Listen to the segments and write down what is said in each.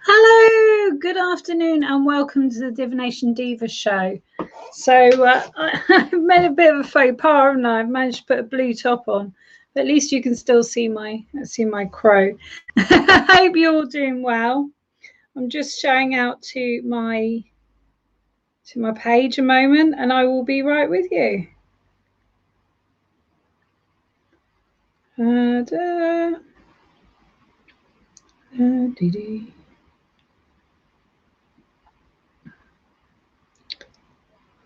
Hello, good afternoon, and welcome to the Divination Diva show. So I've made a bit of a faux pas, haven't I? I've managed to put a blue top on, but at least you can still see my crow. I hope you're all doing well. I'm just showing out to my page a moment, and I will be right with you.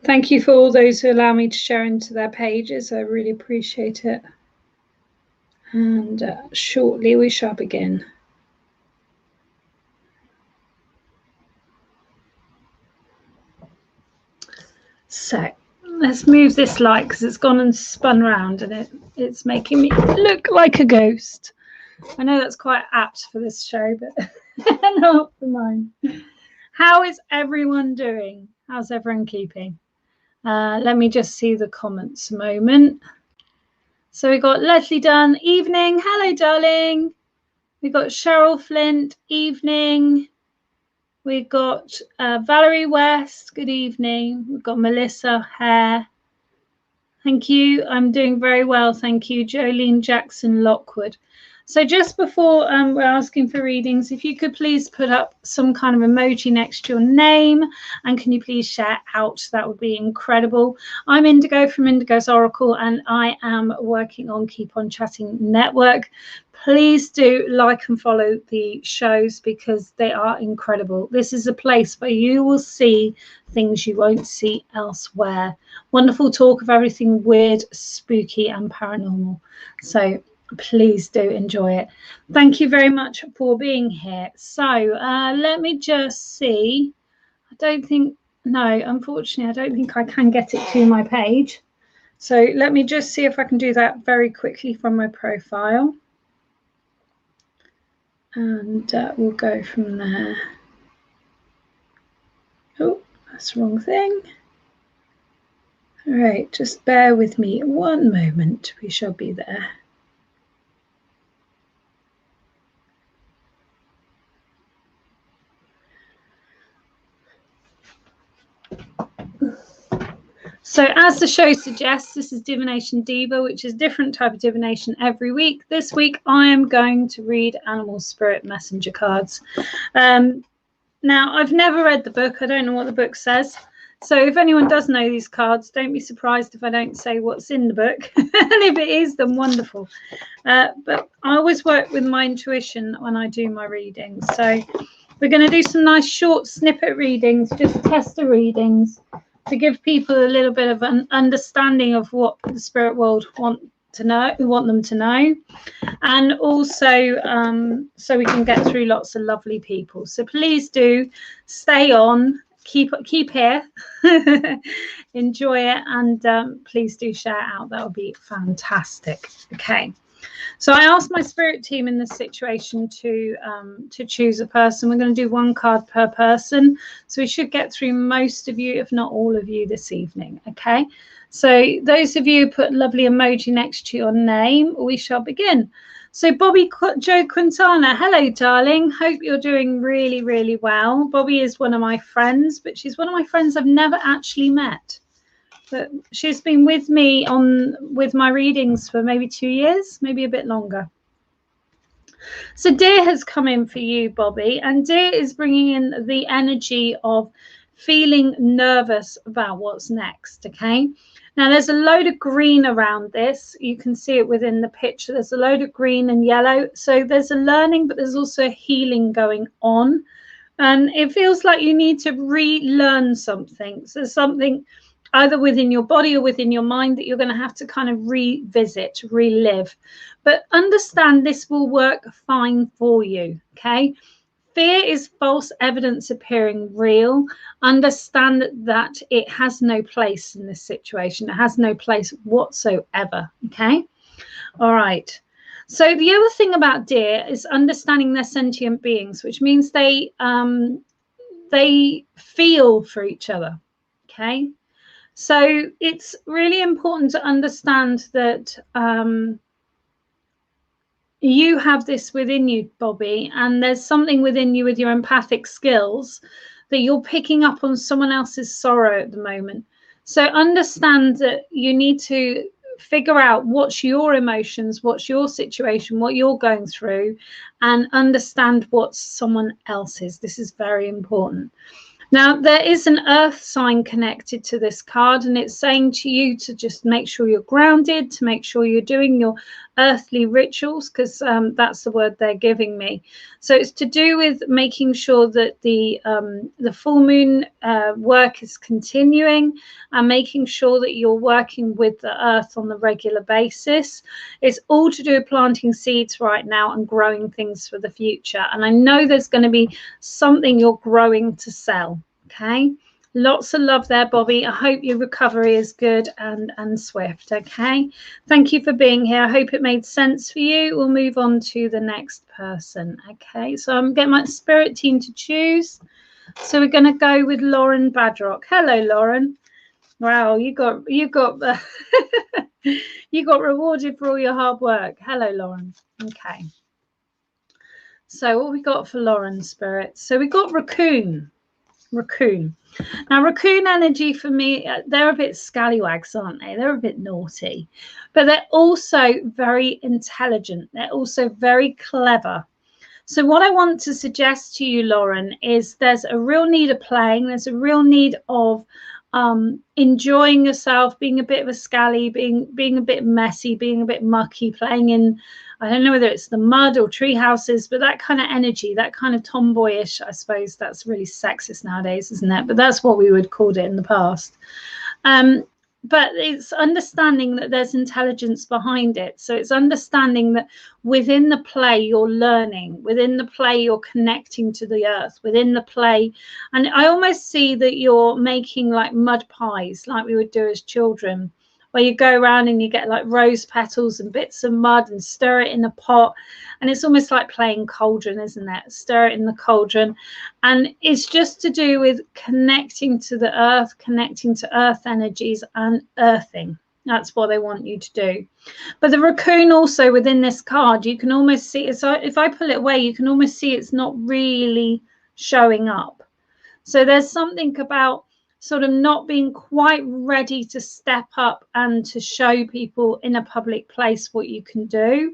Thank you for all those who allow me to share into their pages. I really appreciate it. And shortly we shall begin. So let's move this light because it's gone and spun around and it's making me look like a ghost. I know that's quite apt for this show, but not for mine. How is everyone doing? How's everyone keeping? Let me just see the comments a moment. So we got Leslie Dunn, evening. Hello, darling. We got Cheryl Flint, evening. We've got Valerie West, good evening. We've got Melissa Hare. Thank you. I'm doing very well, thank you. Jolene Jackson Lockwood. So just before we're asking for readings, if you could please put up some kind of emoji next to your name, and can you please share out? That would be incredible. I'm Indigo from Indigo's Oracle, and I am working on Keep On Chatting Network. Please do like and follow the shows because they are incredible. This is a place where you will see things you won't see elsewhere. Wonderful talk of everything weird, spooky, and paranormal. So please do enjoy it. Thank you very much for being here. So let me just see. Unfortunately, I don't think I can get it to my page. So let me just see if I can do that very quickly from my profile. And we'll go from there. Oh, that's the wrong thing. All right, just bear with me one moment. We shall be there. So as the show suggests, this is Divination Diva, which is a different type of divination every week. This week, I am going to read Animal Spirit Messenger cards. Now, I've never read the book. I don't know what the book says. So if anyone does know these cards, don't be surprised if I don't say what's in the book. And if it is, then wonderful. But I always work with my intuition when I do my readings. So we're going to do some nice short snippet readings, just tester readings, to give people a little bit of an understanding of what the spirit world want them to know, and also so we can get through lots of lovely people. So please do stay on, keep here, enjoy it, and please do share out. That would be fantastic. Okay. So I asked my spirit team in this situation to choose a person. We're going to do one card per person. So we should get through most of you, if not all of you, this evening. Okay. So those of you who put lovely emoji next to your name, we shall begin. So Bobby Joe Quintana, hello, darling. Hope you're doing really, really well. Bobby is one of my friends, but she's one of my friends I've never actually met. But she's been with me with my readings for maybe 2 years, maybe a bit longer. So Deer has come in for you, Bobby, and Deer is bringing in the energy of feeling nervous about what's next. Okay. Now there's a load of green around this. You can see it within the picture. There's a load of green and yellow. So there's a learning, but there's also a healing going on. And it feels like you need to relearn something. So something either within your body or within your mind that you're going to have to kind of revisit, relive. But understand this will work fine for you, okay? Fear is false evidence appearing real. Understand that it has no place in this situation. It has no place whatsoever, okay? All right. So the other thing about deer is understanding they're sentient beings, which means they feel for each other, okay? So it's really important to understand that you have this within you, Bobby, and there's something within you with your empathic skills that you're picking up on someone else's sorrow at the moment. So understand that you need to figure out what's your emotions, what's your situation, what you're going through, and understand what someone else's. This is very important. Now, there is an earth sign connected to this card, and it's saying to you to just make sure you're grounded, to make sure you're doing your earthly rituals, because that's the word they're giving me. So it's to do with making sure that the full moon work is continuing, and making sure that you're working with the earth on a regular basis. It's all to do with planting seeds right now and growing things for the future. And I know there's going to be something you're growing to sell. Okay, lots of love there, Bobby. I hope your recovery is good and swift. Okay, thank you for being here. I hope it made sense for you. We'll move on to the next person. Okay, so I'm getting my spirit team to choose. So we're going to go with Lauren Badrock. Hello, Lauren. Wow, you got you got rewarded for all your hard work. Hello, Lauren. Okay, so what we got for Lauren, spirit? So we got raccoon. Now, raccoon energy for me, they're a bit scallywags, aren't they? They're a bit naughty, but they're also very intelligent. They're also very clever. So what I want to suggest to you, Lauren, is there's a real need of playing. There's a real need of enjoying yourself, being a bit of a scally, being a bit messy, being a bit mucky, playing in, I don't know whether it's the mud or tree houses, but that kind of energy, that kind of tomboyish, I suppose that's really sexist nowadays, isn't it? But that's what we would call it in the past. But it's understanding that there's intelligence behind it. So it's understanding that within the play, you're learning. Within the play, you're connecting to the earth. Within the play, and I almost see that you're making like mud pies, like we would do as children, where you go around and you get like rose petals and bits of mud and stir it in a pot. And it's almost like playing cauldron, isn't it? Stir it in the cauldron. And it's just to do with connecting to the earth, connecting to earth energies and earthing. That's what they want you to do. But the raccoon also within this card, you can almost see it. So if I pull it away, you can almost see it's not really showing up. So there's something about sort of not being quite ready to step up and to show people in a public place what you can do.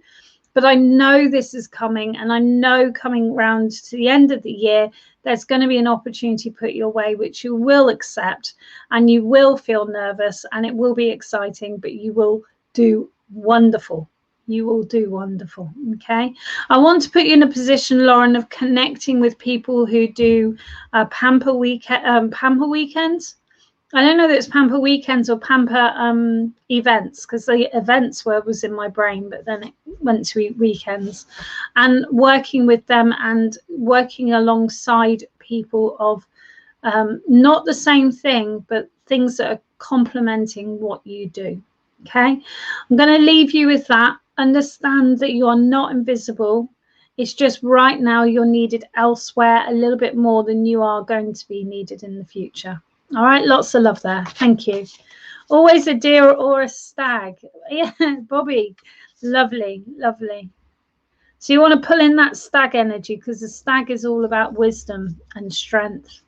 But I know this is coming, and I know coming round to the end of the year, there's going to be an opportunity put your way, which you will accept, and you will feel nervous, and it will be exciting, but you will do wonderful. You will do wonderful. Okay, I want to put you in a position, Lauren, of connecting with people who do pamper weekends. I don't know that it's pamper weekends or pamper events, because the events was in my brain, but then it went to weekends, and working with them and working alongside people of not the same thing, but things that are complementing what you do. Okay, I'm going to leave you with that. Understand that you are not invisible. It's just right now you're needed elsewhere a little bit more than you are going to be needed in the future. All right, lots of love there. Thank you. Always a deer or a stag. Yeah, Bobby, lovely, lovely. So you want to pull in that stag energy, because the stag is all about wisdom and strength.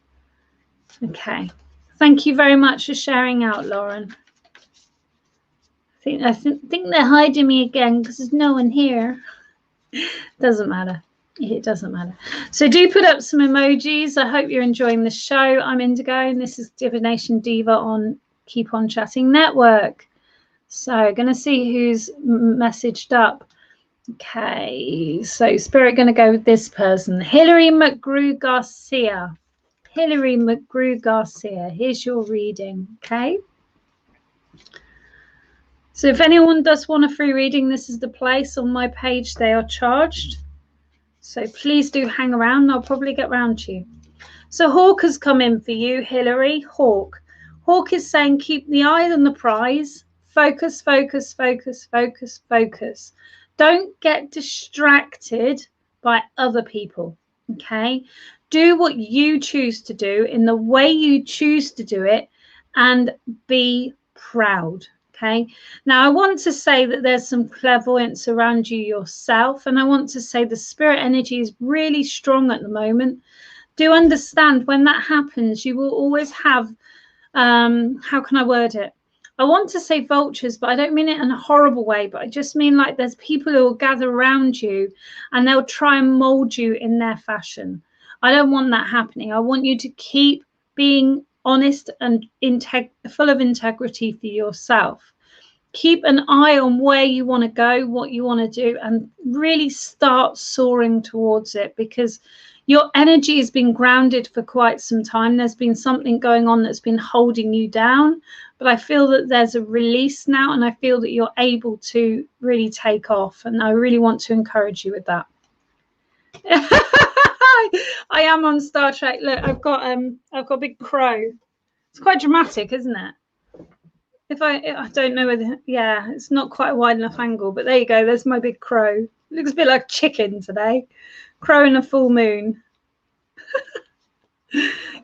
Okay, thank you very much for sharing out, Lauren. I think they're hiding me again because there's no one here. Doesn't matter. It doesn't matter. So do put up some emojis. I hope you're enjoying the show. I'm Indigo, and this is Divination Diva on Keep On Chatting Network. So going to see who's messaged up. Okay, so Spirit going to go with this person, Hillary McGrew Garcia. Hillary McGrew Garcia, here's your reading. Okay. So if anyone does want a free reading, this is the place. On my page, they are charged. So please do hang around, and I'll probably get round to you. So Hawk has come in for you, Hillary. Hawk. Hawk is saying keep the eye on the prize. Focus, focus, focus, focus, focus. Don't get distracted by other people, okay? Do what you choose to do in the way you choose to do it, and be proud, Okay, now I want to say that there's some clairvoyance around you yourself, and I want to say the spirit energy is really strong at the moment. Do understand when that happens, you will always have, how can I word it? I want to say vultures, but I don't mean it in a horrible way, but I just mean like there's people who will gather around you and they'll try and mold you in their fashion. I don't want that happening. I want you to keep being honest and full of integrity for yourself. Keep an eye on where you want to go, what you want to do, and really start soaring towards it, because your energy has been grounded for quite some time. There's been something going on that's been holding you down, but I feel that there's a release now, and I feel that you're able to really take off, and I really want to encourage you with that. I am on Star Trek. Look, I've got a big crow. It's quite dramatic, isn't it? If I don't know whether, yeah, it's not quite a wide enough angle, but there you go. There's my big crow. It looks a bit like chicken today. Crow in a full moon.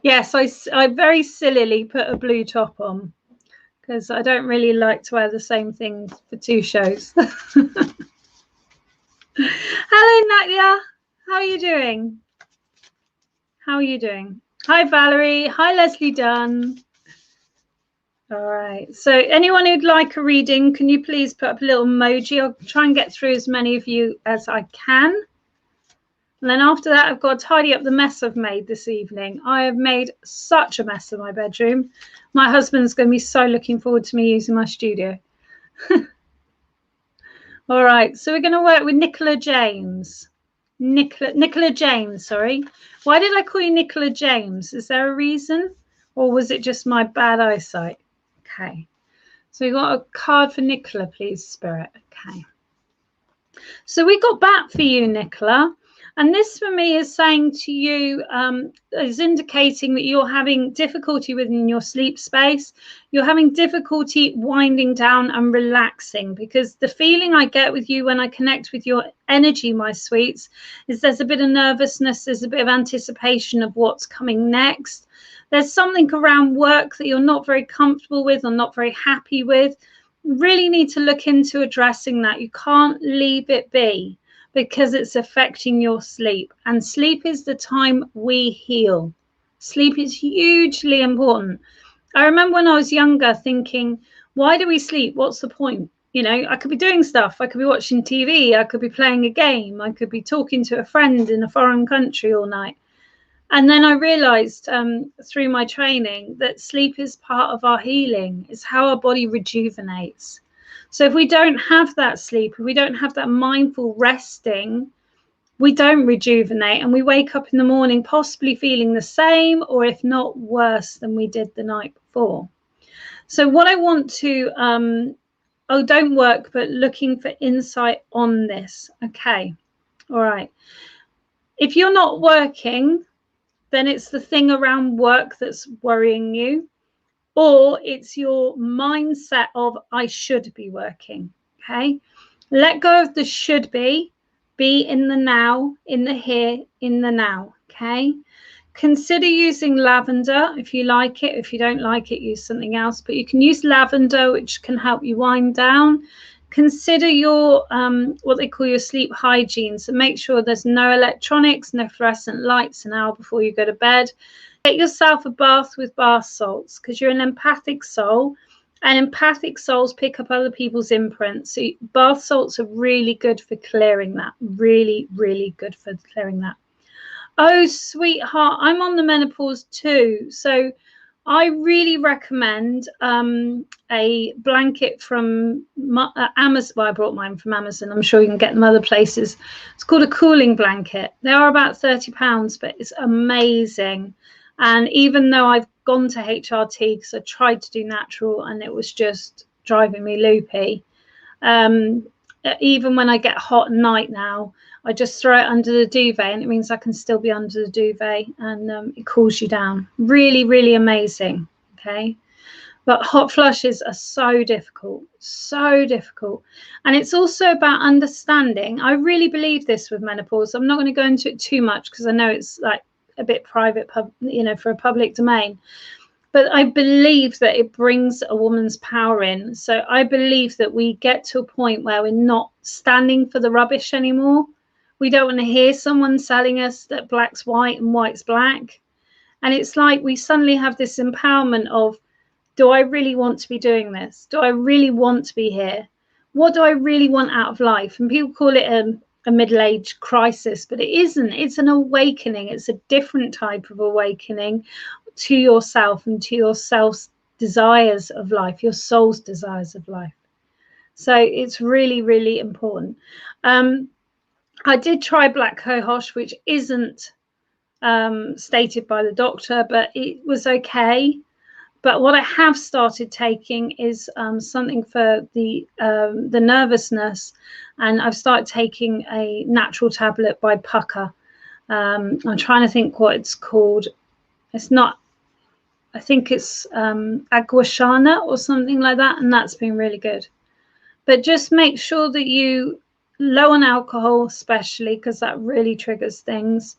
Yes, I very sillily put a blue top on because I don't really like to wear the same things for two shows. Hello, Nadia. How are you doing? How are you doing? Hi, Valerie. Hi, Leslie Dunn. All right. So anyone who'd like a reading, can you please put up a little emoji? I'll try and get through as many of you as I can. And then after that, I've got to tidy up the mess I've made this evening. I have made such a mess of my bedroom. My husband's going to be so looking forward to me using my studio. All right. So we're going to work with Nicola James. Nicola James, sorry. Why did I call you Nicola James? Is there a reason? Or was it just my bad eyesight? Okay. So we got a card for Nicola, please, Spirit. Okay. So we got back for you, Nicola. And this for me is saying to you, is indicating that you're having difficulty within your sleep space. You're having difficulty winding down and relaxing, because the feeling I get with you when I connect with your energy, my sweets, is there's a bit of nervousness. There's a bit of anticipation of what's coming next. There's something around work that you're not very comfortable with or not very happy with. You really need to look into addressing that. You can't leave it be, because it's affecting your sleep. And sleep is the time we heal. Sleep is hugely important. I remember when I was younger thinking, why do we sleep? What's the point? You know, I could be doing stuff. I could be watching TV. I could be playing a game. I could be talking to a friend in a foreign country all night. And then I realized through my training that sleep is part of our healing. It's how our body rejuvenates. So if we don't have that sleep, if we don't have that mindful resting, we don't rejuvenate, and we wake up in the morning possibly feeling the same, or if not worse than we did the night before. So what I want to, don't work, but looking for insight on this. Okay. All right. If you're not working, then it's the thing around work that's worrying you. Or it's your mindset of, I should be working, okay? Let go of the should be in the now, in the here, in the now, okay? Consider using lavender if you like it. If you don't like it, use something else. But you can use lavender, which can help you wind down. Consider your, what they call your sleep hygiene. So make sure there's no electronics, no fluorescent lights an hour before you go to bed. Get yourself a bath with bath salts, because you're an empathic soul, and empathic souls pick up other people's imprints. So bath salts are really good for clearing that. Really, really good for clearing that. Oh, sweetheart, I'm on the menopause too. So I really recommend a blanket from Amazon. Well, I brought mine from Amazon. I'm sure you can get them other places. It's called a cooling blanket. They are about £30, but it's amazing. And even though I've gone to HRT because I tried to do natural and it was just driving me loopy, even when I get hot at night now, I just throw it under the duvet, and it means I can still be under the duvet, and it cools you down. Really, really amazing. Okay. But hot flushes are so difficult, so difficult. And it's also about understanding. I really believe this with menopause. I'm not going to go into it too much because I know it's like a bit private, you know, for a public domain. but I believe that it brings a woman's power in. So I believe that we get to a point where we're not standing for the rubbish anymore. We don't want to hear someone telling us that black's white and white's black. And it's like we suddenly have this empowerment of, do I really want to be doing this? Do I really want to be here? What do I really want out of life? And people call it a middle-age crisis, but it isn't. It's an awakening. It's a different type of awakening to yourself and to your self's desires of life, your soul's desires of life. So it's really, really important. I did try black cohosh, which isn't stated by the doctor, but it was okay. But what I have started taking is something for the nervousness, and I've started taking a natural tablet by Pucker. I'm trying to think what it's called. It's not, I think it's Aguashana or something like that, and that's been really good. But just make sure that you low on alcohol, especially because that really triggers things,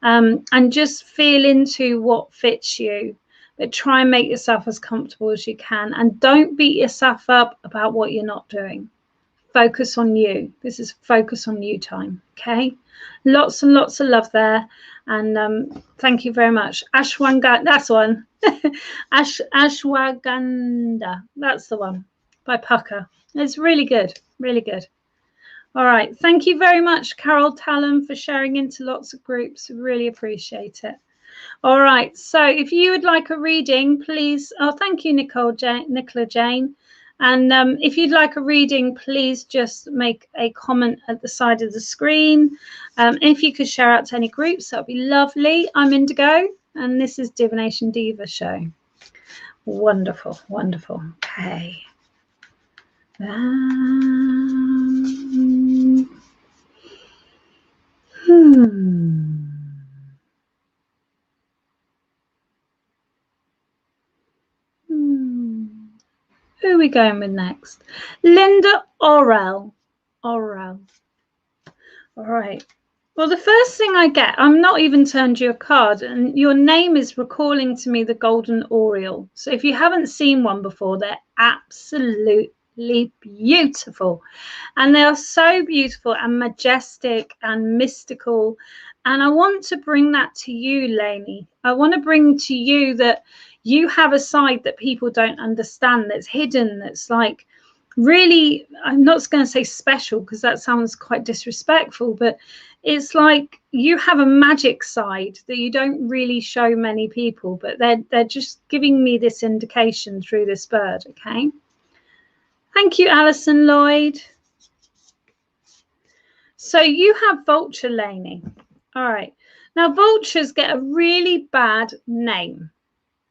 and just feel into what fits you. But try and make yourself as comfortable as you can, and don't beat yourself up about what you're not doing. Focus on you. This is focus on you time. Okay, lots and lots of love there, and thank you very much. Ashwagandha, that's one. Ashwagandha, that's the one by Pucker. It's really good, really good. All right, thank you very much, Carol Tallon, for sharing into lots of groups. Really appreciate it. All right, so if you would like a reading, please, oh, thank you, Nicola Jane. And if you'd like a reading, please just make a comment at the side of the screen. If you could share out to any groups, that would be lovely. I'm Indigo, and this is Divination Diva Show. Wonderful, wonderful. Okay. Who are we going with next? Linda Orrell. All right. Well, the first thing I get, I'm not even turned you a card, and your name is recalling to me the golden oriole. So if you haven't seen one before, they're absolutely beautiful. And they are so beautiful and majestic and mystical. And I want to bring that to you, Lainey. I want to bring to you that you have a side that people don't understand, that's hidden, that's like really, I'm not going to say special because that sounds quite disrespectful, but it's like you have a magic side that you don't really show many people, but they're just giving me this indication through this bird. Okay, thank you, Alison Lloyd. So you have vulture, Lainey. All right, now vultures get a really bad name.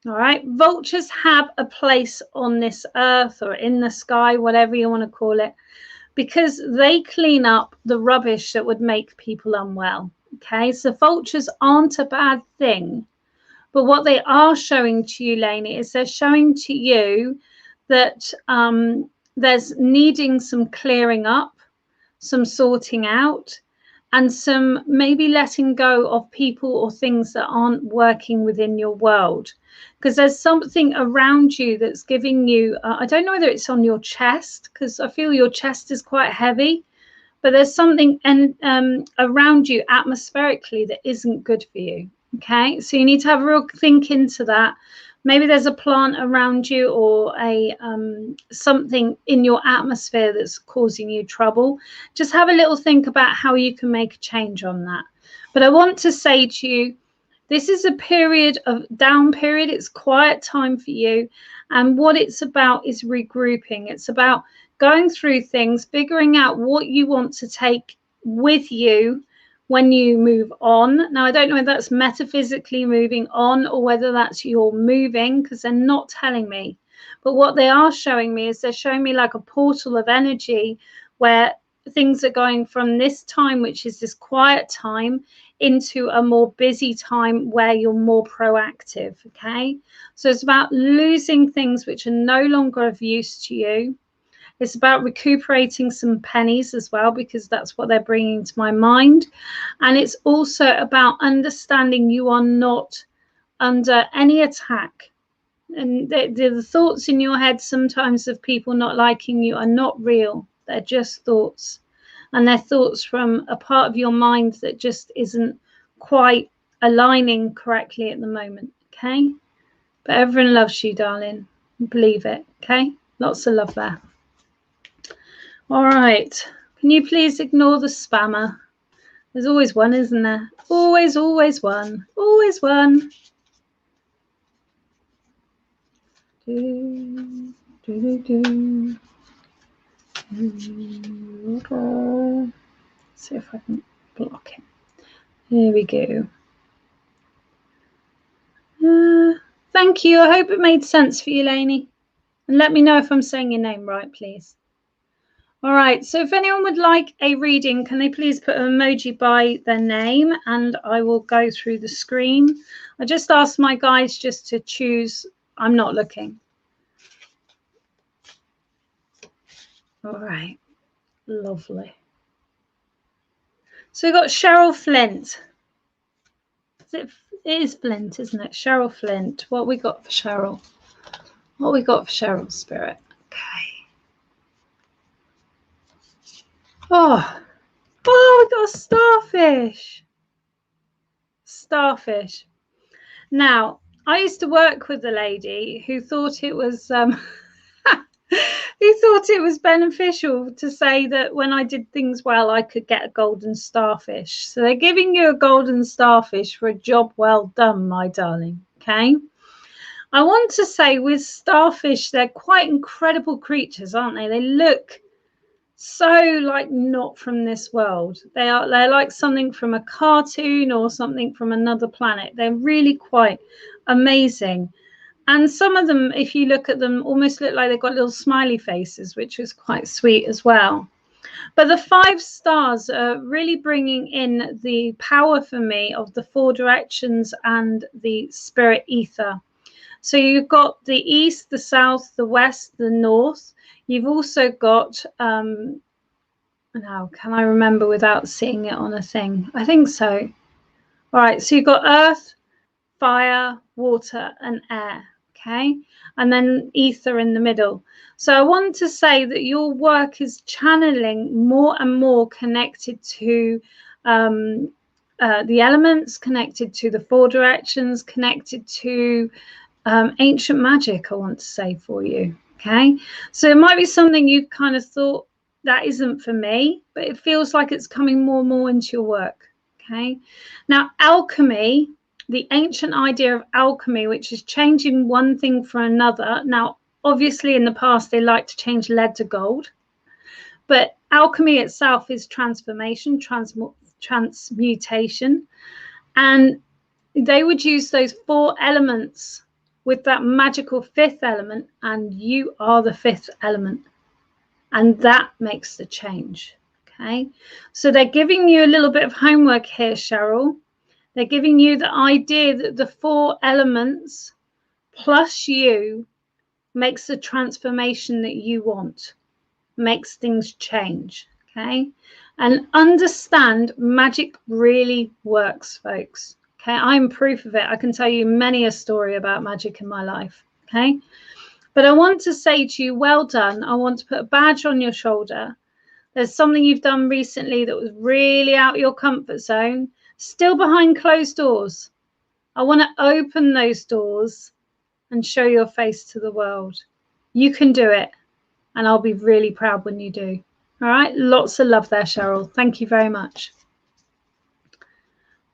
All right, vultures have a place on this earth or in the sky, whatever you want to call it, because they clean up the rubbish that would make people unwell. Okay, so vultures aren't a bad thing, but what they are showing to you, Lainey, is they're showing to you that there's needing some clearing up, some sorting out, and some maybe letting go of people or things that aren't working within your world. Because there's something around you that's giving you, I don't know whether it's on your chest, because I feel your chest is quite heavy, but there's something around you atmospherically that isn't good for you. Okay, so you need to have a real think into that. Maybe there's a plant around you or a something in your atmosphere that's causing you trouble. Just have a little think about how you can make a change on that. But I want to say to you, this is a period of down period. It's quiet time for you. And what it's about is regrouping. It's about going through things, figuring out what you want to take with you when you move on. Now, I don't know if that's metaphysically moving on or whether that's you're moving, because they're not telling me. But what they are showing me is they're showing me like a portal of energy where things are going from this time, which is this quiet time, into a more busy time where you're more proactive. Okay, so it's about losing things which are no longer of use to you. It's about recuperating some pennies as well, because that's what they're bringing to my mind. And it's also about understanding you are not under any attack. And the thoughts in your head sometimes of people not liking you are not real. They're just thoughts. And they're thoughts from a part of your mind that just isn't quite aligning correctly at the moment. Okay? But everyone loves you, darling. Believe it. Okay? Lots of love there. All right. Can you please ignore the spammer? There's always one, isn't there? Always, always one. Always one. Do, do, do, do. See if I can block him. Here we go. Thank you. I hope it made sense for you, Lainey. And let me know if I'm saying your name right, please. All right. So if anyone would like a reading, can they please put an emoji by their name and I will go through the screen. I just asked my guys just to choose. I'm not looking. All right. Lovely. So we've got Cheryl Flint. It is Flint, isn't it? Cheryl Flint. What we got for Cheryl? What we got for Cheryl, Spirit? Okay. Oh, we got a starfish. Starfish. Now, I used to work with a lady who thought it was who thought it was beneficial to say that when I did things well, I could get a golden starfish. So they're giving you a golden starfish for a job well done, my darling. Okay. I want to say with starfish, they're quite incredible creatures, aren't they? They look so like not from this world. They're like something from a cartoon or something from another planet. They're really quite amazing. And some of them, if you look at them, almost look like they've got little smiley faces, which is quite sweet as well. But the 5 stars are really bringing in the power for me of the 4 directions and the spirit ether. So you've got the east, the south, the west, the north. You've also got, now can I remember without seeing it on a thing? I think so. All right, so you've got earth, fire, water, and air. Okay, and then ether in the middle. So I want to say that your work is channeling more and more connected to the elements, connected to the 4 directions, connected to ancient magic, I want to say for you. Okay, so it might be something you've kind of thought that isn't for me, but it feels like it's coming more and more into your work. Okay, now alchemy, the ancient idea of alchemy, which is changing one thing for another. Now, obviously, in the past, they like to change lead to gold, but alchemy itself is transformation, transmutation, and they would use those 4 elements with that magical 5th element, and you are the 5th element, and that makes the change. Okay, so they're giving you a little bit of homework here, Cheryl. They're giving you the idea that the 4 elements plus you makes the transformation that you want, makes things change. Okay, and understand magic really works, folks. Okay, I'm proof of it. I can tell you many a story about magic in my life. Okay, but I want to say to you, well done. I want to put a badge on your shoulder. There's something you've done recently that was really out of your comfort zone, still behind closed doors. I want to open those doors and show your face to the world. You can do it, and I'll be really proud when you do. All right, lots of love there, Cheryl. Thank you very much.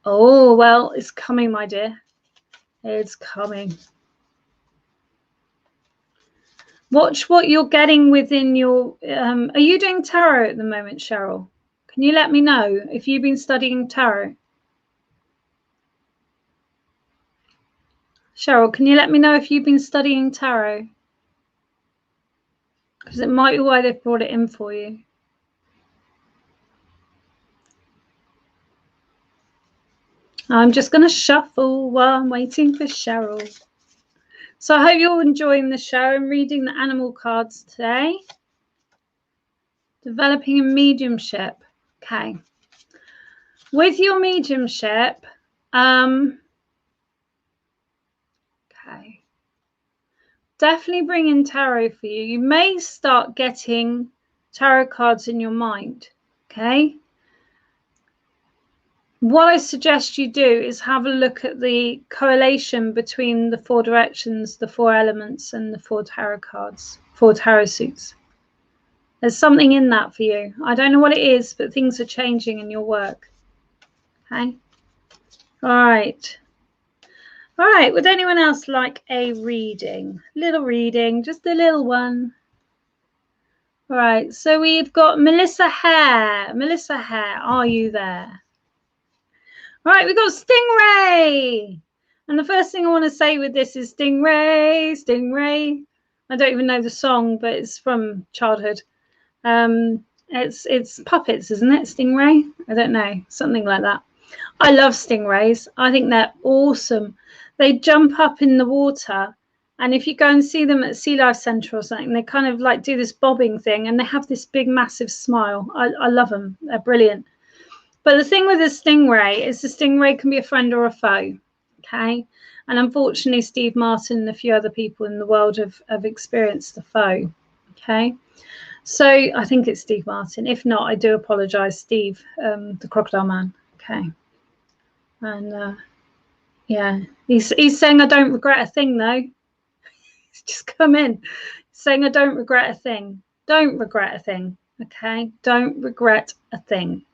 Oh, well, it's coming, my dear. It's coming. Watch what you're getting within your... are you doing tarot at the moment, Cheryl? Can you let me know if you've been studying tarot? Cheryl, can you let me know if you've been studying tarot? Because it might be why they've brought it in for you. I'm just going to shuffle while I'm waiting for Cheryl. So I hope you're enjoying the show and reading the animal cards today. Developing a mediumship. Okay. With your mediumship, okay. definitely bring in tarot for you. You may start getting tarot cards in your mind, okay? What I suggest you do is have a look at the correlation between the 4 directions, the 4 elements, and the 4 tarot cards, 4 tarot suits. There's something in that for you. I don't know what it is, but things are changing in your work. Okay. All right. All right. Would anyone else like a reading? Little reading, just a little one. All right. So we've got Melissa Hare. Melissa Hare, are you there? All right. We've got Stingray. And the first thing I want to say with this is Stingray, Stingray. I don't even know the song, but it's from childhood. It's puppets, isn't it? Stingray? I don't know, something like that. I love stingrays. I think they're awesome. They jump up in the water, and if you go and see them at Sea Life Centre or something, they kind of like do this bobbing thing, and they have this big massive smile. I love them. They're brilliant. But the thing with a stingray is the stingray can be a friend or a foe. Okay. And unfortunately, Steve Martin and a few other people in the world have experienced the foe. Okay. So I think it's Steve Martin. If not, I do apologise, Steve, the Crocodile Man. Okay. And yeah, he's saying I don't regret a thing, though. He's just come in saying I don't regret a thing. Don't regret a thing. Okay. Don't regret a thing.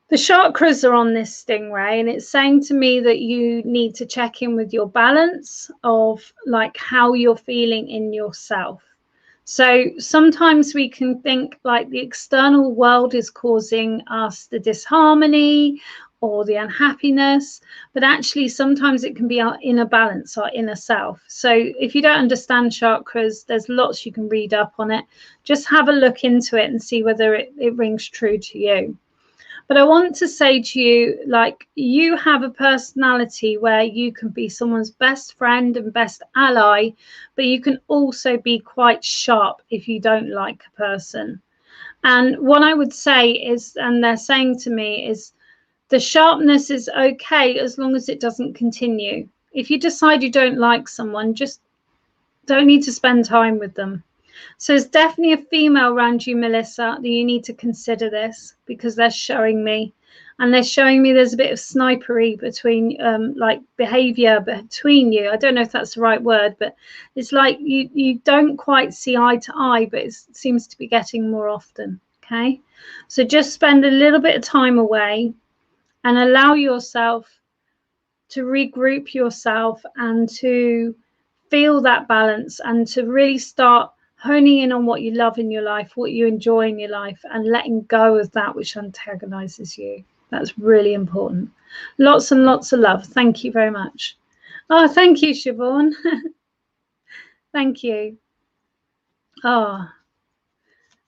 The chakras are on this stingray, and it's saying to me that you need to check in with your balance of like how you're feeling in yourself. So sometimes we can think like the external world is causing us the disharmony or the unhappiness, but actually sometimes it can be our inner balance, our inner self. So if you don't understand chakras, there's lots you can read up on it. Just have a look into it and see whether it rings true to you. But I want to say to you, like, you have a personality where you can be someone's best friend and best ally, but you can also be quite sharp if you don't like a person. And what I would say is, and they're saying to me, is the sharpness is okay as long as it doesn't continue. If you decide you don't like someone, just don't need to spend time with them. So there's definitely a female around you, Melissa, that you need to consider this, because they're showing me, and they're showing me there's a bit of snipery between like behavior between you. I don't know if that's the right word, but it's like you don't quite see eye to eye, but it seems to be getting more often. Okay, so just spend a little bit of time away and allow yourself to regroup yourself and to feel that balance, and to really start honing in on what you love in your life, what you enjoy in your life, and letting go of that which antagonizes you. That's really important. Lots and lots of love. Thank you very much. Oh, thank you, Siobhan. Thank you. Oh,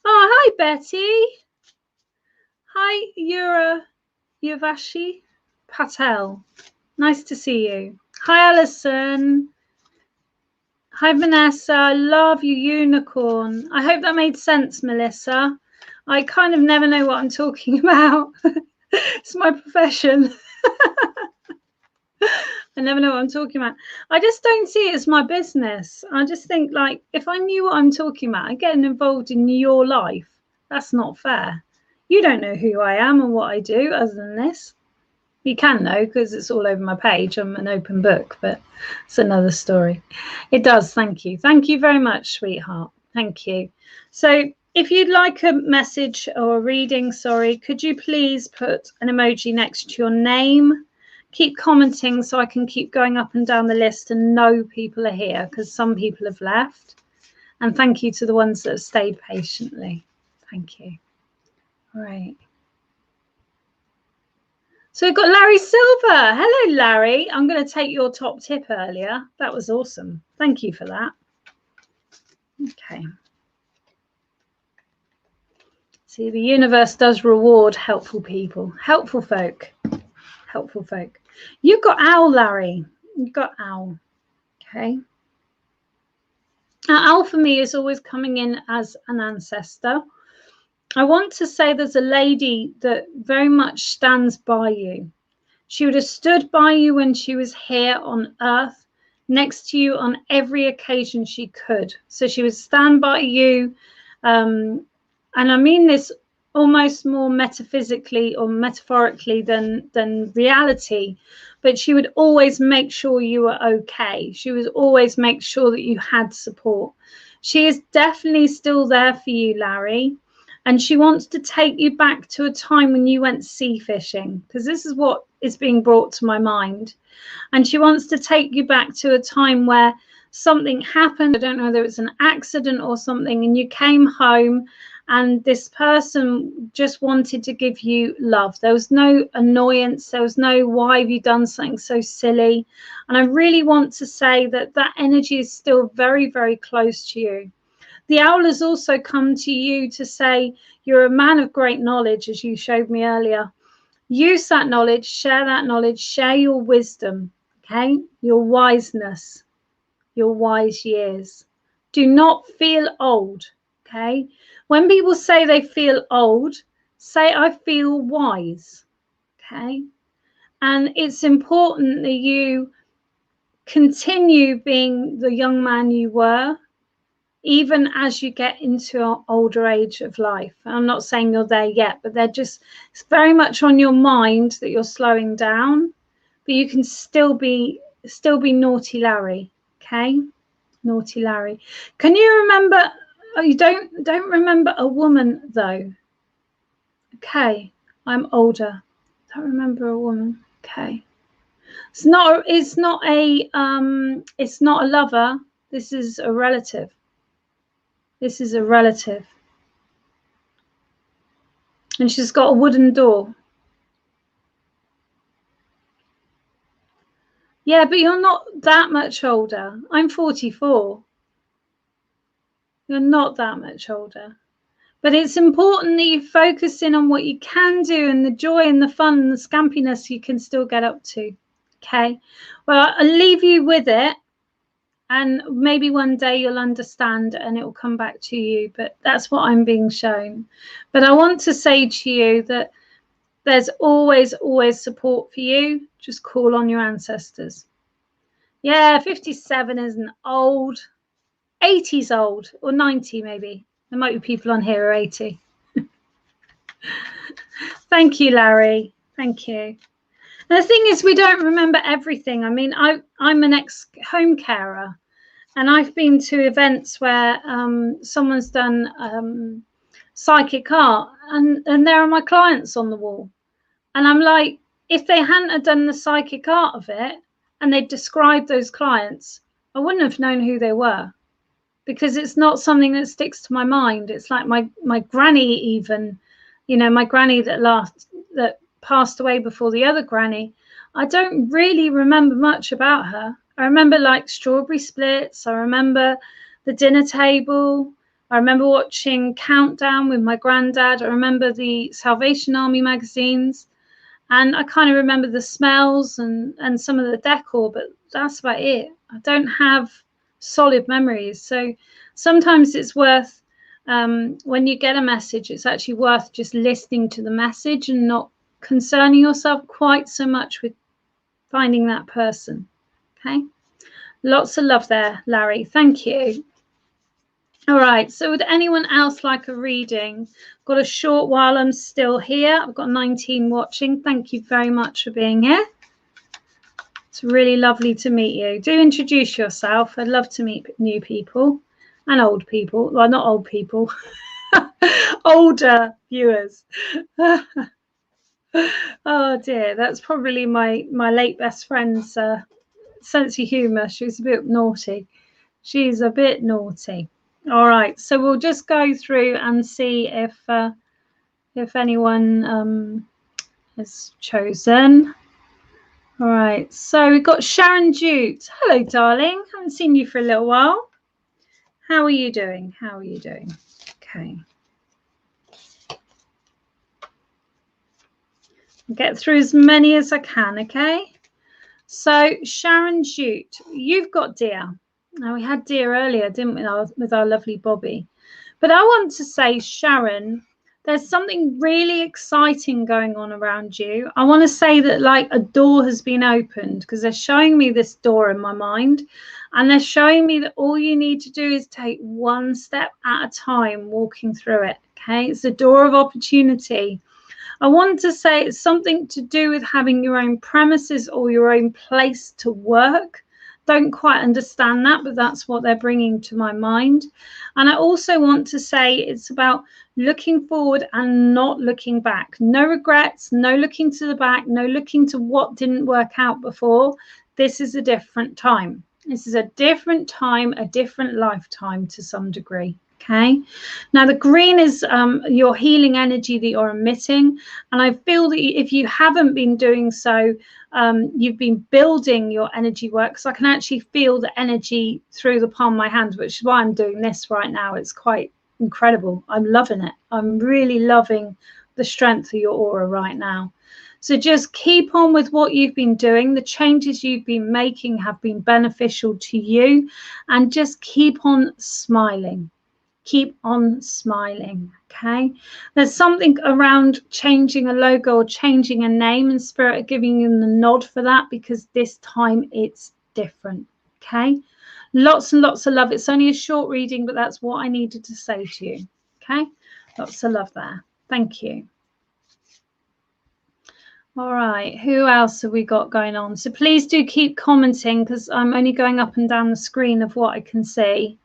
hi, Betty. Hi, Yurvashi Patel. Nice to see you. Hi, Alison. Hi, Vanessa. I love you, unicorn. I hope that made sense, Melissa. I kind of never know what I'm talking about. It's my profession. I never know what I'm talking about. I just don't see it as my business. I just think, like, if I knew what I'm talking about, I'm getting involved in your life. That's not fair. You don't know who I am and what I do other than this. You can know because it's all over my page. I'm an open book, but it's another story. It does. Thank you. Thank you very much, sweetheart. Thank you. So if you'd like a message or a reading, sorry, could you please put an emoji next to your name? Keep commenting so I can keep going up and down the list and know people are here, because some people have left. And thank you to the ones that have stayed patiently. Thank you. All right. So we've got Larry Silver. Hello, Larry. I'm going to take your top tip earlier. That was awesome. Thank you for that. Okay. See, the universe does reward helpful people, helpful folk, helpful folk. You've got Owl, Larry. You've got Owl. Okay. Now, Owl for me is always coming in as an ancestor. I want to say there's a lady that very much stands by you. She would have stood by you when she was here on earth. next to you on every occasion she could. So she would stand by you. And I mean this almost more metaphysically or metaphorically than reality, but she would always make sure you were okay. She would always make sure that you had support. She is definitely still there for you, Larry. And she wants to take you back to a time when you went sea fishing, because this is what is being brought to my mind. And she wants to take you back to a time where something happened. I don't know whether it's an accident or something, and you came home and this person just wanted to give you love. There was no annoyance. There was no, why have you done something so silly? And I really want to say that that energy is still very, very close to you. The owl has also come to you to say you're a man of great knowledge, as you showed me earlier. Use that knowledge, share your wisdom, okay? Your wiseness, your wise years. Do not feel old, okay? When people say they feel old, say, I feel wise, okay? And it's important that you continue being the young man you were, even as you get into an older age of life. I'm not saying you're there yet, but it's very much on your mind that you're slowing down, but you can still be naughty Larry, okay? Naughty Larry. Can you remember? Oh, you don't remember a woman though. Okay, I'm older. Don't remember a woman. Okay, it's not a lover. This is a relative. This is a relative. And she's got a wooden door. Yeah, but you're not that much older. I'm 44. You're not that much older. But it's important that you focus in on what you can do and the joy and the fun and the scampiness you can still get up to. Okay. Well, I'll leave you with it. And maybe one day you'll understand and it will come back to you. But that's what I'm being shown. But I want to say to you that there's always, always support for you. Just call on your ancestors. Yeah, 57 isn't old. 80's old, or 90 maybe. There might be people on here who are 80. Thank you, Larry. Thank you. And the thing is, we don't remember everything. I mean, I'm an ex-home carer, and I've been to events where someone's done psychic art, and there are my clients on the wall. And I'm like, if they hadn't have done the psychic art of it, and they'd described those clients, I wouldn't have known who they were, because it's not something that sticks to my mind. It's like my granny, even, you know, my granny that passed away before the other granny. I don't really remember much about her. I remember like strawberry splits. I remember the dinner table. I remember watching Countdown with my granddad. I remember the Salvation Army magazines. And I kind of remember the smells and some of the decor, but that's about it. I don't have solid memories. So sometimes it's worth, when you get a message, it's actually worth just listening to the message and not concerning yourself quite so much with finding that person. Okay. Lots of love there, Larry. Thank you. All right, so would anyone else like a reading? Got a short while I'm still here. I've got 19 watching. Thank you very much for being here. It's really lovely to meet you. Do introduce yourself. I'd love to meet new people and old people. Well, not old people, older viewers. Oh dear, that's probably my late best friend's sense of humour. She was a bit naughty. She's a bit naughty. All right, so we'll just go through and see if anyone has chosen. All right, so we've got Sharon Jute. Hello, darling. Haven't seen you for a little while. How are you doing? How are you doing? Okay. I'll get through as many as I can, okay? So Sharon Jute, you've got deer. Now, we had deer earlier, didn't we, with our lovely Bobby? But I want to say, Sharon, There's something really exciting going on around you. I want to say that like a door has been opened, because they're showing me this door in my mind, and they're showing me that all you need to do is take one step at a time walking through it. Okay, it's a door of opportunity. I want to say it's something to do with having your own premises or your own place to work. Don't quite understand that, but that's what they're bringing to my mind. And I also want to say it's about looking forward and not looking back. No regrets, no looking to the back, no looking to what didn't work out before. This is a different time. This is a different time, a different lifetime to some degree. Okay, now the green is your healing energy that you're emitting, and I feel that if you haven't been doing so, you've been building your energy work. So I can actually feel the energy through the palm of my hand, which is why I'm doing this right now. It's quite incredible. I'm loving it. I'm really loving the strength of your aura right now. So just keep on with what you've been doing. The changes you've been making have been beneficial to you, and just keep on smiling. Keep on smiling. Okay, there's something around changing a logo or changing a name, and Spirit are giving you the nod for that, because this time it's different. Okay, lots and lots of love. It's only a short reading, but that's what I needed to say to you. Okay, lots of love there. Thank you. All right, who else have we got going on? So please do keep commenting, because I'm only going up and down the screen of what I can see.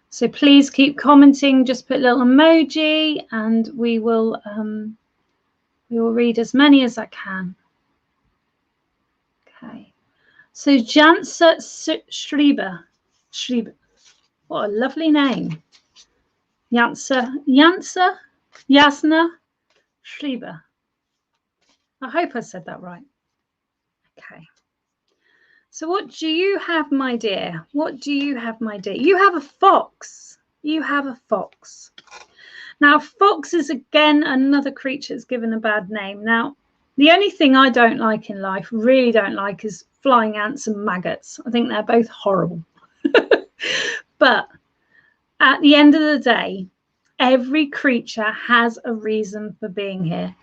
So please keep commenting. Just put a little emoji, and we will read as many as I can. Okay. So Jansa Schreiber. What a lovely name. Jasna Schreiber. I hope I said that right. Okay. So what do you have, my dear? What do you have, my dear? You have a fox. You have a fox. Now, fox is again another creature that's given a bad name. Now, the only thing I don't like in life, really don't like, is flying ants and maggots. I think they're both horrible. But at the end of the day, every creature has a reason for being here.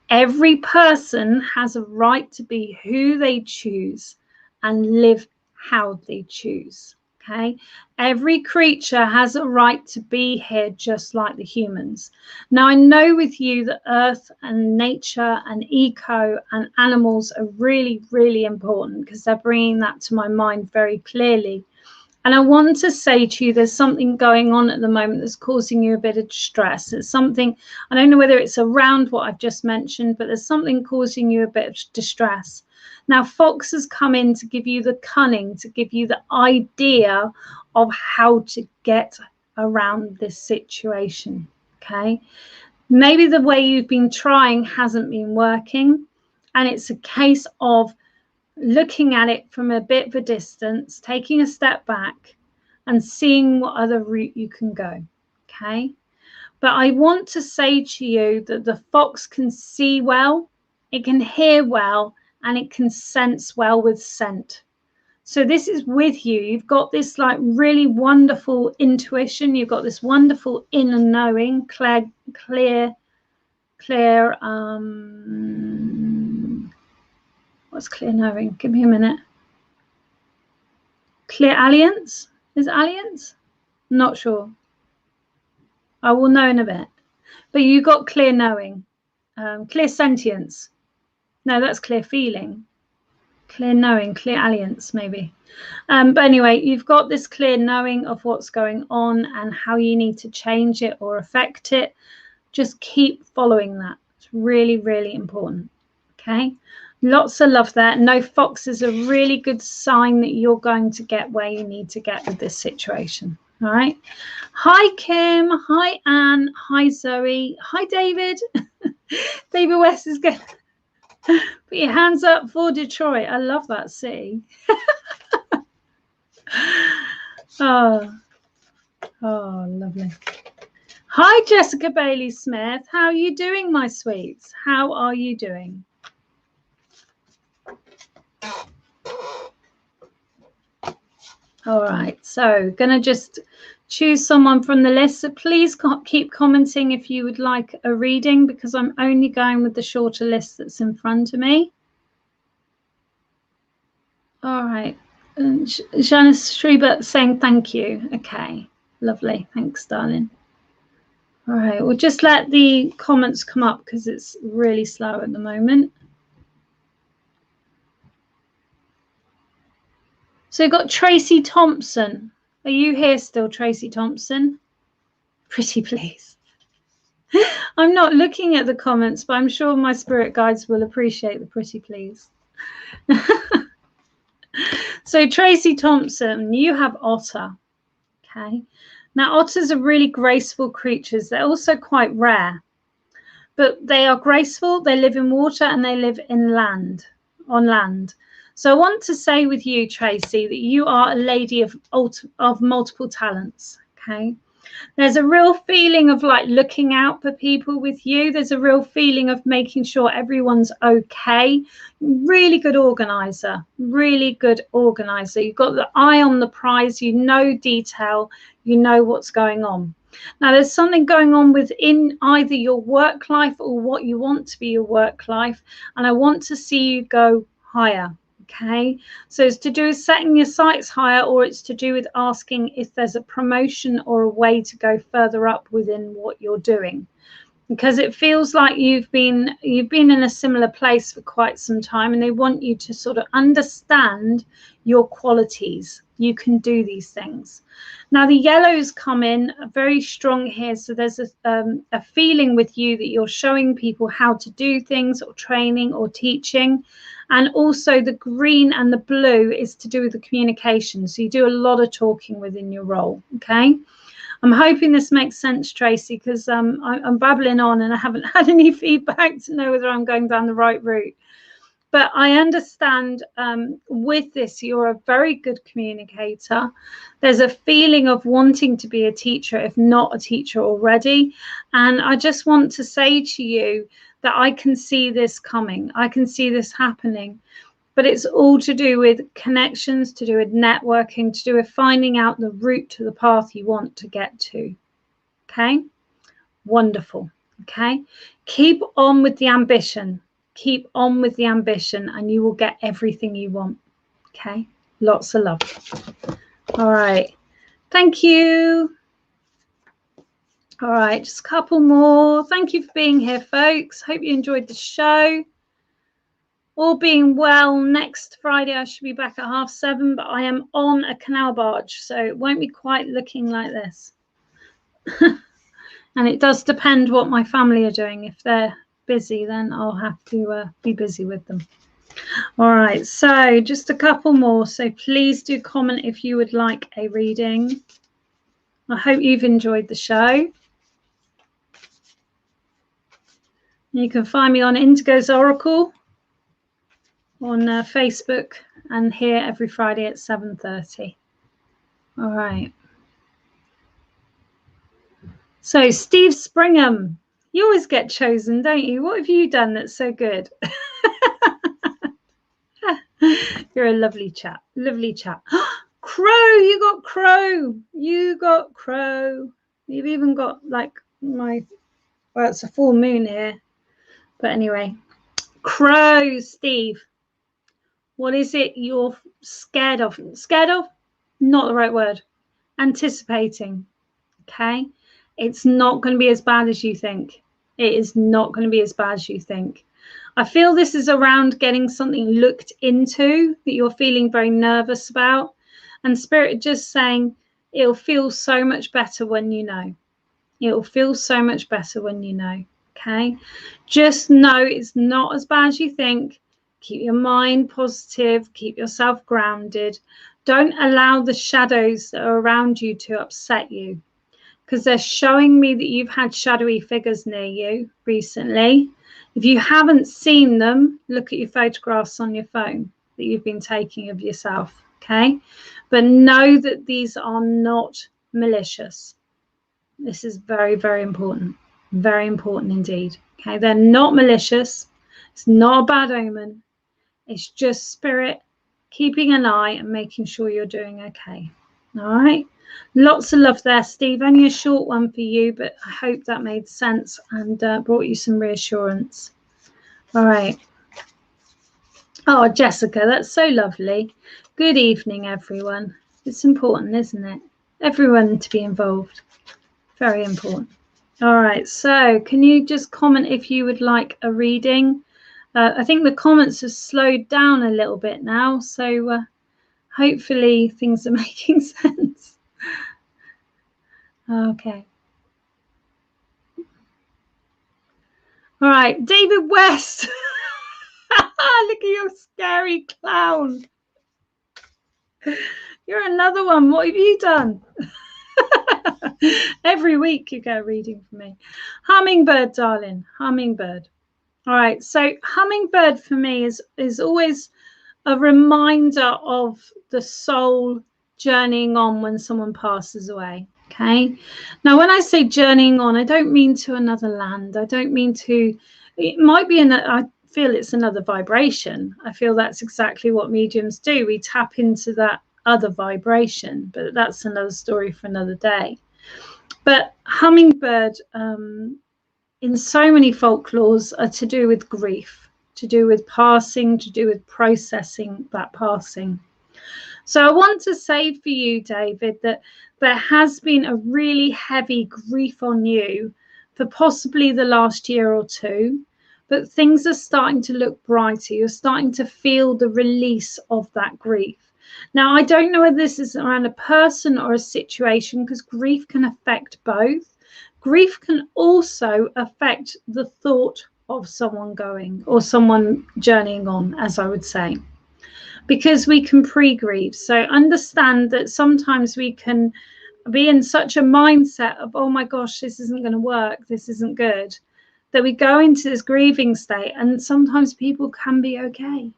Every person has a right to be who they choose and live how they choose. Okay, every creature has a right to be here, just like the humans. Now, I know with you that earth and nature and eco and animals are really, really important, because they're bringing that to my mind very clearly. And I want to say to you, there's something going on at the moment that's causing you a bit of distress. It's something, I don't know whether it's around what I've just mentioned, but there's something causing you a bit of distress. Now, Fox has come in to give you the cunning, to give you the idea of how to get around this situation. Okay, maybe the way you've been trying hasn't been working, and it's a case of looking at it from a bit of a distance, taking a step back and seeing what other route you can go. Okay, but I want to say to you that the fox can see well, it can hear well, and it can sense well with scent. So this is with you. You've got this like really wonderful intuition. You've got this wonderful inner knowing, clear, what's clear knowing? Give me a minute. Clear alliance? Is it alliance? Not sure. I will know in a bit. But you got clear knowing, clear sentience. No, that's clear feeling. Clear knowing, clear alliance, maybe. But anyway, you've got this clear knowing of what's going on and how you need to change it or affect it. Just keep following that. It's really, really important. Okay. Lots of love there. No, fox is a really good sign that you're going to get where you need to get with this situation. All right. Hi, Kim. Hi, Anne. Hi, Zoe. Hi, David. David West is good. Put your hands up for Detroit. I love that city. Oh, lovely. Hi, Jessica Bailey Smith. How are you doing, my sweets? How are you doing? All right, so going to just choose someone from the list. So please keep commenting if you would like a reading, because I'm only going with the shorter list that's in front of me. All right, Janice Schreiber saying thank you. Okay, lovely. Thanks, darling. All right, we'll just let the comments come up because it's really slow at the moment. So we've got Tracy Thompson. Are you here still, Tracy Thompson? Pretty please. I'm not looking at the comments, but I'm sure my spirit guides will appreciate the pretty please. So Tracy Thompson, you have otter. Okay. Now otters are really graceful creatures. They're also quite rare, but they are graceful. They live in water and they live in land, on land. So I want to say with you, Tracy, that you are a lady of multiple talents. Okay. There's a real feeling of like looking out for people with you. There's a real feeling of making sure everyone's okay. Really good organizer, really good organizer. You've got the eye on the prize, you know detail, you know what's going on. Now there's something going on within either your work life or what you want to be your work life. And I want to see you go higher. Okay, so it's to do with setting your sights higher, or it's to do with asking if there's a promotion or a way to go further up within what you're doing, because it feels like you've been in a similar place for quite some time, and they want you to sort of understand your qualities. You can do these things. Now the yellows come in very strong here, so there's a feeling with you that you're showing people how to do things, or training or teaching. And also the green and the blue is to do with the communication. So you do a lot of talking within your role. Okay. I'm hoping this makes sense, Tracy, because I'm babbling on and I haven't had any feedback to know whether I'm going down the right route. But I understand with this, you're a very good communicator. There's a feeling of wanting to be a teacher, if not a teacher already. And I just want to say to you that I can see this coming. I can see this happening. But it's all to do with connections, to do with networking, to do with finding out the route to the path you want to get to. Okay? Wonderful. Okay? Keep on with the ambition. Keep on with the ambition and you will get everything you want. Okay? Lots of love. All right. Thank you. All right, just a couple more. Thank you for being here, folks. Hope you enjoyed the show. All being well, next Friday I should be back at 7:30, but I am on a canal barge, so it won't be quite looking like this. And it does depend what my family are doing. If they're busy, then I'll have to be busy with them. All right, so just a couple more. So please do comment if you would like a reading. I hope you've enjoyed the show. You can find me on Indigo's Oracle on Facebook and here every Friday at 7:30. All right. So Steve Springham, you always get chosen, don't you? What have you done that's so good? You're a lovely chap. Lovely chap. Crow, you got Crow. You got Crow. You've even got like well, it's a full moon here. But anyway, Crow, Steve. What is it you're scared of? Scared of? Not the right word. Anticipating. Okay? It's not going to be as bad as you think. It is not going to be as bad as you think. I feel this is around getting something looked into that you're feeling very nervous about. And Spirit just saying, it'll feel so much better when you know. It'll feel so much better when you know. Okay? Just know it's not as bad as you think. Keep your mind positive. Keep yourself grounded. Don't allow the shadows that are around you to upset you, because they're showing me that you've had shadowy figures near you recently. If you haven't seen them, look at your photographs on your phone that you've been taking of yourself, okay? But know that these are not malicious. This is very, very important. Very important indeed, okay? They're not malicious. It's not a bad omen. It's just spirit keeping an eye and making sure you're doing okay. All right. Lots of love there, Steve. Only a short one for you, but I hope that made sense and brought you some reassurance. All right. Oh, Jessica, that's so lovely. Good evening, everyone. It's important, isn't it? Everyone to be involved. Very important. All right. So can you just comment if you would like a reading? I think the comments have slowed down a little bit now, so hopefully things are making sense. Okay. All right, David West. Look at your scary clown. You're another one. What have you done? Every week you get a reading from me. Hummingbird, darling. Hummingbird. All right, so hummingbird for me is always a reminder of the soul journeying on when someone passes away. Okay. Now, when I say journeying on, I don't mean to another land. I don't mean to, it might be, I feel it's another vibration. I feel that's exactly what mediums do. We tap into that other vibration, but that's another story for another day. But hummingbird, in so many folklores, are to do with grief, to do with passing, to do with processing that passing. So I want to say for you, David, that there has been a really heavy grief on you for possibly the last year or two, but things are starting to look brighter. You're starting to feel the release of that grief. Now, I don't know whether this is around a person or a situation, because grief can affect both. Grief can also affect the thought of someone going or someone journeying on, as I would say, because we can pre-grieve. So understand that sometimes we can be in such a mindset of, oh my gosh, this isn't going to work, this isn't good, that we go into this grieving state, and sometimes people can be okay.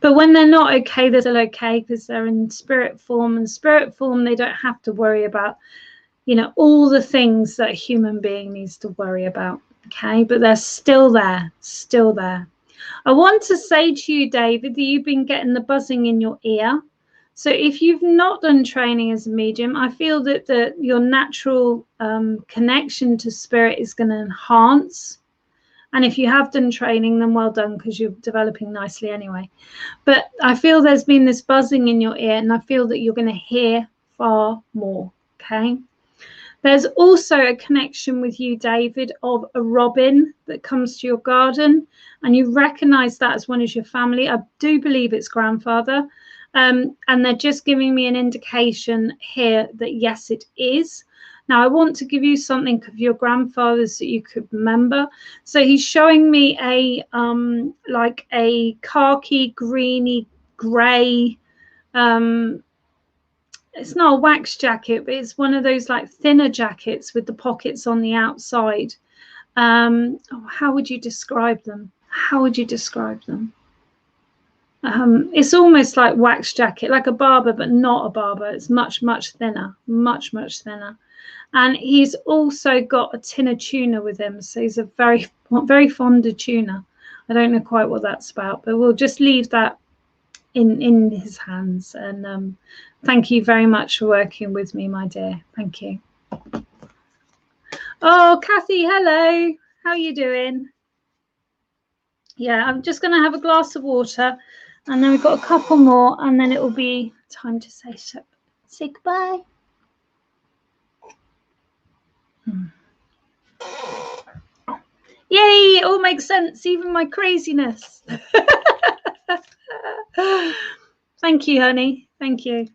But when they're not okay, they're still okay because they're in spirit form, and spirit form, they don't have to worry about, you know, all the things that a human being needs to worry about. Okay, but they're still there, still there. I want to say to you, David, that you've been getting the buzzing in your ear. So if you've not done training as a medium, I feel that your natural connection to spirit is going to enhance. And if you have done training, then well done, because you're developing nicely anyway. But I feel there's been this buzzing in your ear, and I feel that you're going to hear far more. Okay. There's also a connection with you, David, of a robin that comes to your garden, and you recognize that as one of your family. I do believe it's grandfather. And they're just giving me an indication here that, yes, it is. Now, I want to give you something of your grandfather's that you could remember. So he's showing me a like a khaki, greeny, grey, it's not a wax jacket, but it's one of those like thinner jackets with the pockets on the outside. How would you describe them? How would you describe them? It's almost like wax jacket, like a Barber, but not a Barber. It's much, much thinner, much, much thinner. And he's also got a tin of tuna with him. So he's a very, very fond of tuna. I don't know quite what that's about, but we'll just leave that in his hands. And thank you very much for working with me, my dear. Thank you. Oh, Kathy, hello. How are you doing? Yeah, I'm just going to have a glass of water, and then we've got a couple more, and then it will be time to say goodbye. Yay, it all makes sense, even my craziness. Thank you, honey. Thank you.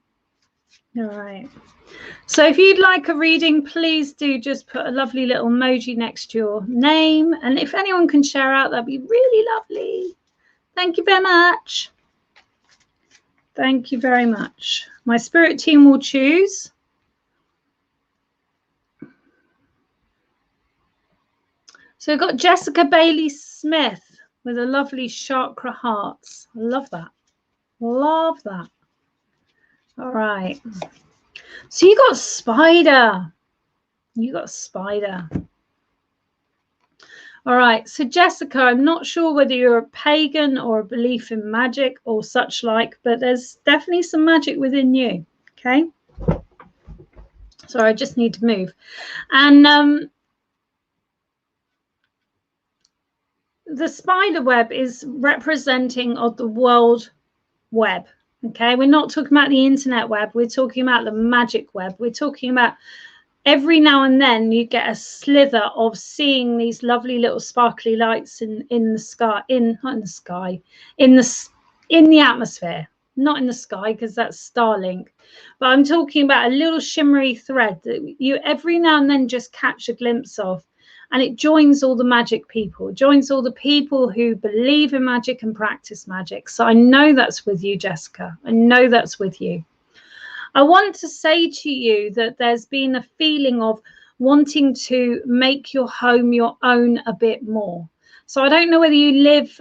All right. So if you'd like a reading, please do just put a lovely little emoji next to your name. And if anyone can share out, that'd be really lovely. Thank you very much. Thank you very much. My spirit team will choose. So we've got Jessica Bailey Smith with a lovely chakra hearts. I love that. Love that. All right. So you got Spider. You got Spider. All right, so Jessica, I'm not sure whether you're a pagan or a belief in magic or such like, but there's definitely some magic within you, okay? Sorry, I just need to move. And the spider web is representing of the world web, okay? We're not talking about the internet web. We're talking about the magic web. We're talking about every now and then you get a slither of seeing these lovely little sparkly lights in the sky, not in the sky, in the atmosphere, not in the sky because that's Starlink, but I'm talking about a little shimmery thread that you every now and then just catch a glimpse of, and it joins all the magic people, joins all the people who believe in magic and practice magic. So I know that's with you, Jessica. I know that's with you. I want to say to you that there's been a feeling of wanting to make your home your own a bit more. So I don't know whether you live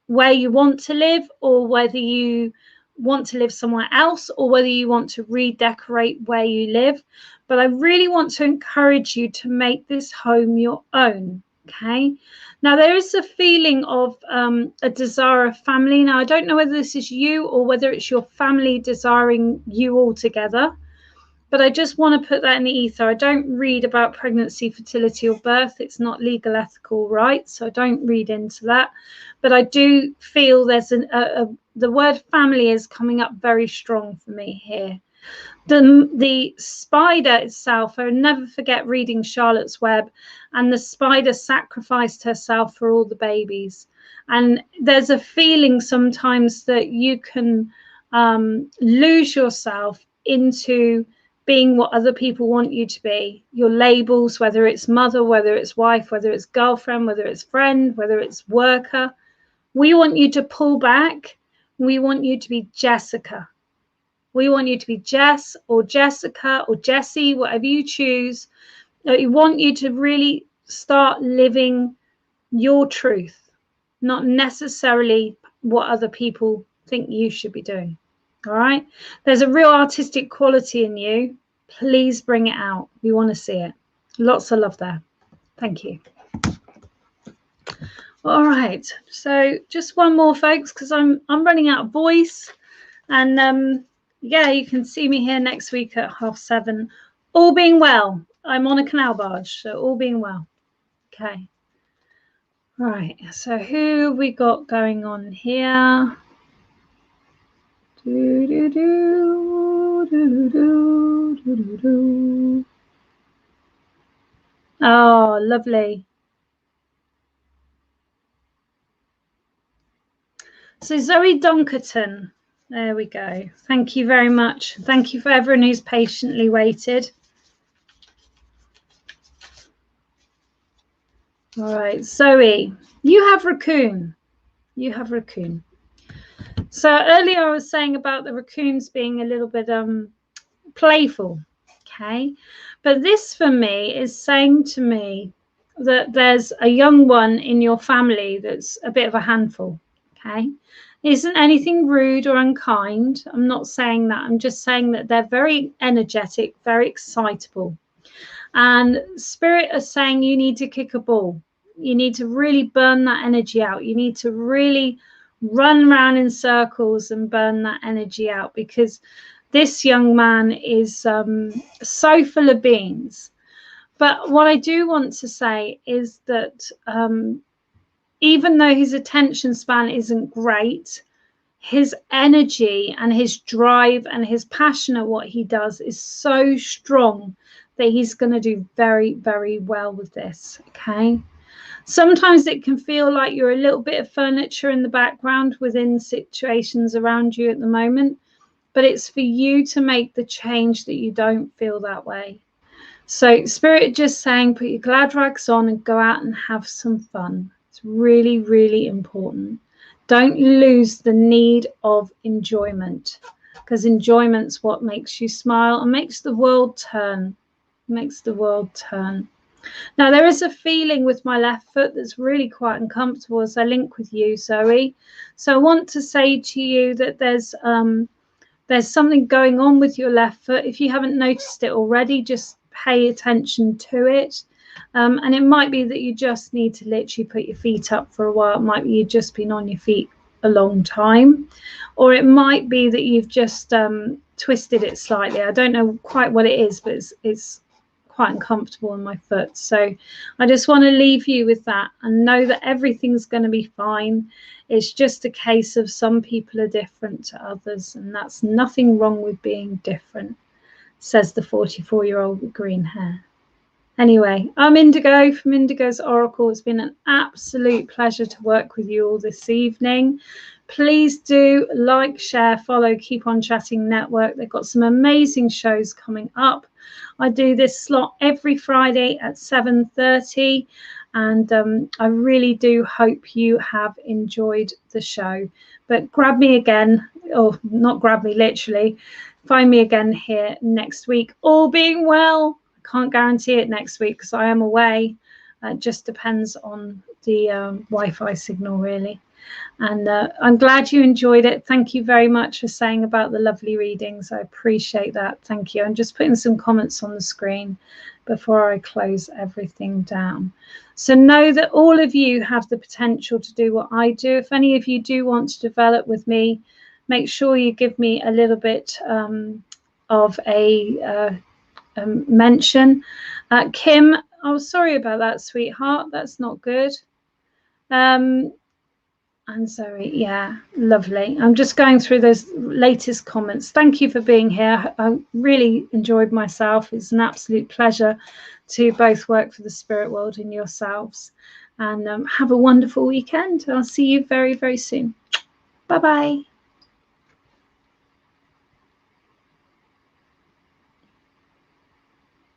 where you want to live, or whether you want to live somewhere else, or whether you want to redecorate where you live. But I really want to encourage you to make this home your own, okay? Now, there is a feeling of a desire of family. Now, I don't know whether this is you or whether it's your family desiring you all together, but I just want to put that in the ether. I don't read about pregnancy, fertility, or birth. It's not legal, ethical, right? So I don't read into that. But I do feel there's the word family is coming up very strong for me here. The spider itself, I'll never forget reading Charlotte's Web, and the spider sacrificed herself for all the babies. And there's a feeling sometimes that you can lose yourself into being what other people want you to be, your labels, whether it's mother, whether it's wife, whether it's girlfriend, whether it's friend, whether it's worker. We want you to pull back. We want you to be Jessica. We want you to be Jess or Jessica or Jessie, whatever you choose. We want you to really start living your truth, not necessarily what other people think you should be doing. All right? There's a real artistic quality in you. Please bring it out. We want to see it. Lots of love there. Thank you. All right. So just one more, folks, because I'm running out of voice. And yeah, you can see me here next week at 7:30. All being well. I'm on a canal barge, so all being well. Okay. Right. So who have we got going on here? Do, do, do, do, do, do, do, do. Oh, lovely. So Zoe Donkerton. There we go. Thank you very much. Thank you for everyone who's patiently waited. All right, Zoe, you have raccoon. You have raccoon. So earlier I was saying about the raccoons being a little bit playful, okay? But this for me is saying to me that there's a young one in your family that's a bit of a handful, okay? Isn't anything rude or unkind. I'm not saying that. I'm just saying that they're very energetic, very excitable. And Spirit is saying you need to kick a ball. You need to really burn that energy out. You need to really run around in circles and burn that energy out, because this young man is so full of beans. But what I do want to say is that even though his attention span isn't great, his energy and his drive and his passion at what he does is so strong that he's going to do very, very well with this, okay? Sometimes it can feel like you're a little bit of furniture in the background within situations around you at the moment, but it's for you to make the change that you don't feel that way. So Spirit just saying, put your glad rags on and go out and have some fun. It's really, really important. Don't lose the need of enjoyment, because enjoyment's what makes you smile and makes the world turn. Makes the world turn. Now, there is a feeling with my left foot that's really quite uncomfortable as I link with you, Zoe. So I want to say to you that there's something going on with your left foot. If you haven't noticed it already, just pay attention to it. And it might be that you just need to literally put your feet up for a while. It might be you've just been on your feet a long time, or it might be that you've just twisted it slightly. I don't know quite what it is, but it's quite uncomfortable in my foot. So I just want to leave you with that and know that everything's going to be fine. It's just a case of some people are different to others, and that's nothing wrong with being different, says the 44-year-old with green hair. Anyway, I'm Indigo from Indigo's Oracle. It's been an absolute pleasure to work with you all this evening. Please do like, share, follow Keep On Chatting Network. They've got some amazing shows coming up. I do this slot every Friday at 7:30, and I really do hope you have enjoyed the show. But grab me again, or not grab me literally, find me again here next week, all being well. Can't guarantee it next week because I am away. It just depends on the Wi-Fi signal, really. And I'm glad you enjoyed it. Thank you very much for saying about the lovely readings. I appreciate that. Thank you. I'm just putting some comments on the screen before I close everything down. So know that all of you have the potential to do what I do. If any of you do want to develop with me, make sure you give me a little bit of a mention. Kim, oh, sorry about that, sweetheart. That's not good. I'm sorry. Yeah, lovely. I'm just going through those latest comments. Thank you for being here. I really enjoyed myself. It's an absolute pleasure to both work for the spirit world and yourselves. And have a wonderful weekend. I'll see you very, very soon. Bye-bye.